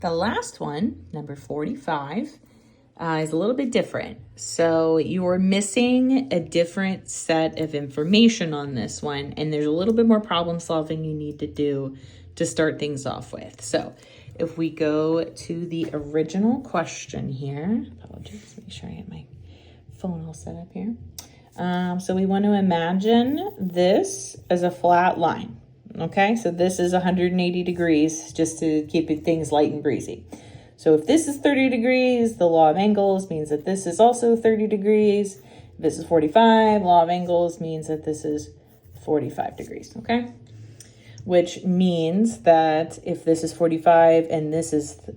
The last one, number 45, is a little bit different. So you are missing a different set of information on this one, and there's a little bit more problem solving you need to do to start things off with. So if we go to the original question here, apologies, make sure I get my phone all set up here. So we want to imagine this as a flat line. Okay, so this is 180 degrees just to keep things light and breezy. So if this is 30 degrees, the law of angles means that this is also 30 degrees. If this is 45, law of angles means that this is 45 degrees, okay? Which means that if this is 45 and if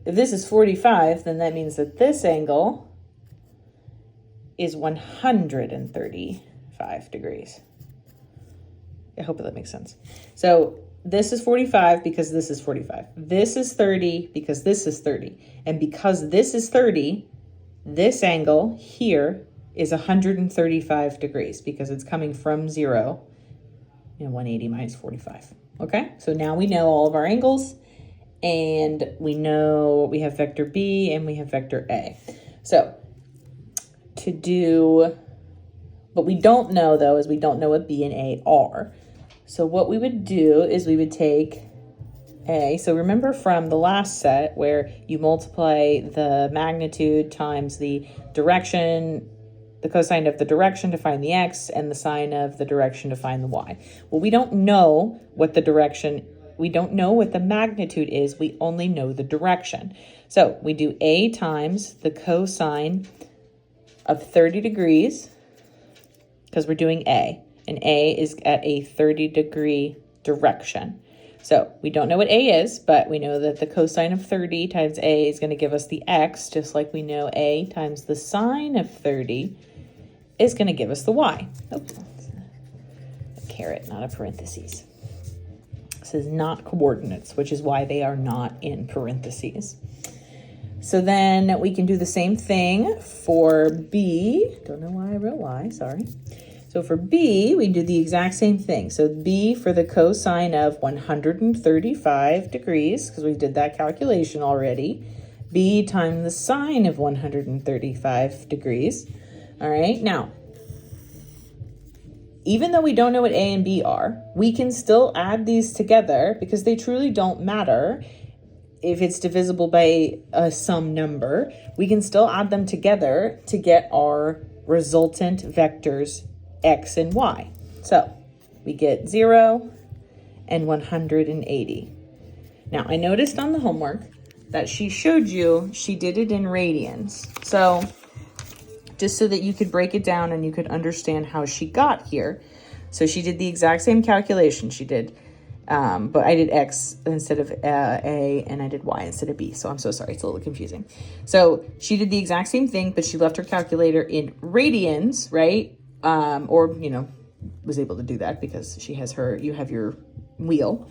this is 45, then that means that this angle is 135 degrees. I hope that makes sense. So this is 45 because this is 45. This is 30 because this is 30. And because this is 30, this angle here is 135 degrees because it's coming from 0 and 180 minus 45. Okay, so now we know all of our angles and we know we have vector B and we have vector A. So what we don't know though is we don't know what B and A are. So what we would do is we would take A. So remember from the last set where you multiply the magnitude times the direction, the cosine of the direction to find the X and the sine of the direction to find the Y. Well, we don't know what the direction, we don't know what the magnitude is. We only know the direction. So we do A times the cosine of 30 degrees because we're doing A. And A is at a 30-degree direction. So we don't know what A is, but we know that the cosine of 30 times A is going to give us the X, just like we know A times the sine of 30 is going to give us the Y. Oh, a caret, not a parentheses. This is not coordinates, which is why they are not in parentheses. So then we can do the same thing for B. Don't know why I wrote Y, sorry. So for B, we do the exact same thing. So B for the cosine of 135 degrees, because we did that calculation already. B times the sine of 135 degrees. All right, now, even though we don't know what A and B are, we can still add these together because they truly don't matter. If it's divisible by some number, we can still add them together to get our resultant vectors X and Y. So we get 0 and 180. Now I noticed on the homework that she showed you, she did it in radians. So just so that you could break it down and you could understand how she got here. So she did the exact same calculation she did, but I did X instead of A and I did Y instead of B. So I'm so sorry, it's a little confusing. So she did the exact same thing, but she left her calculator in radians, right? Or, was able to do that because she has you have your wheel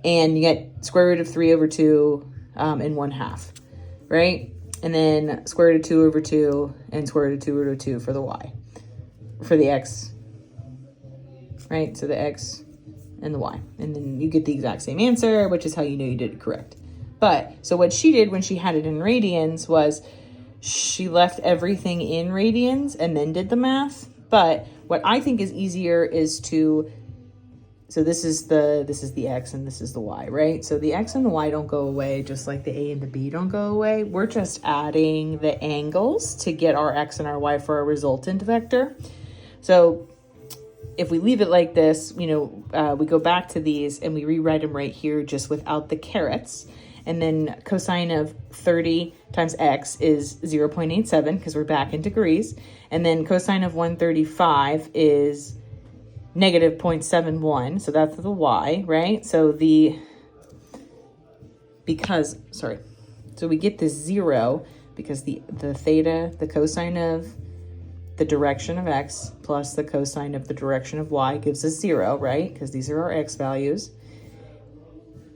and you get square root of 3 over 2 in 1/2, right? And then square root of 2 over 2 and square root of 2 over 2 for the Y, for the X, right? So the X and the Y. And then you get the exact same answer, which is how you know you did it correct. But, so what she did when she had it in radians was she left everything in radians and then did the math. But what I think is easier is so this is the X and this is the Y, right? So the X and the Y don't go away, just like the A and the B don't go away. We're just adding the angles to get our X and our Y for our resultant vector. So if we leave it like this, we go back to these and we rewrite them right here just without the carets. And then cosine of 30 times X is 0.87 because we're back in degrees. And then cosine of 135 is negative 0.71. So that's the Y, right? So we get this 0 because the theta, the cosine of the direction of X plus the cosine of the direction of Y gives us 0, right? Because these are our X values.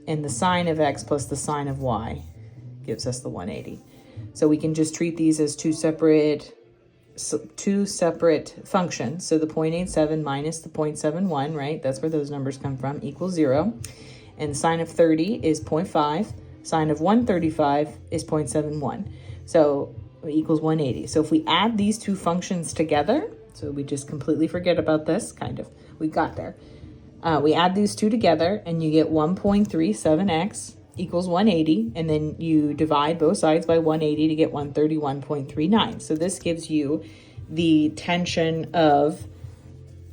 And the sine of X plus the sine of Y gives us the 180. So we can just treat these as two separate functions. So the 0.87 minus the 0.71, right? That's where those numbers come from, equals 0. And sine of 30 is 0.5 Sine of 135 is 0.71. So it equals 180. So if we add these two functions together, so we just completely forget about this, kind of, we got there. We add these two together and you get 1.37x equals 180, and then you divide both sides by 180 to get 131.39. So this gives you the tension of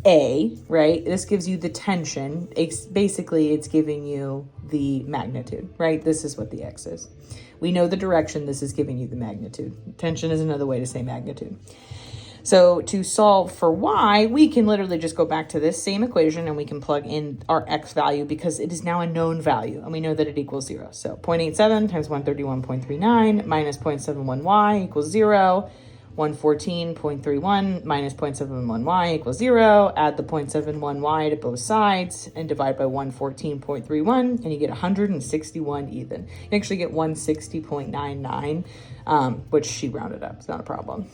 A, right? This gives you the tension. Basically, it's giving you the magnitude, right? This is what the x is. We know the direction. This is giving you the magnitude. Tension is another way to say magnitude. So to solve for y, we can literally just go back to this same equation and we can plug in our x value because it is now a known value and we know that it equals 0. So 0.87 times 131.39 minus 0.71y equals 0. 114.31 minus 0.71y equals 0. Add the 0.71y to both sides and divide by 114.31 and you get 161 even. You actually get 160.99, which she rounded up. It's not a problem.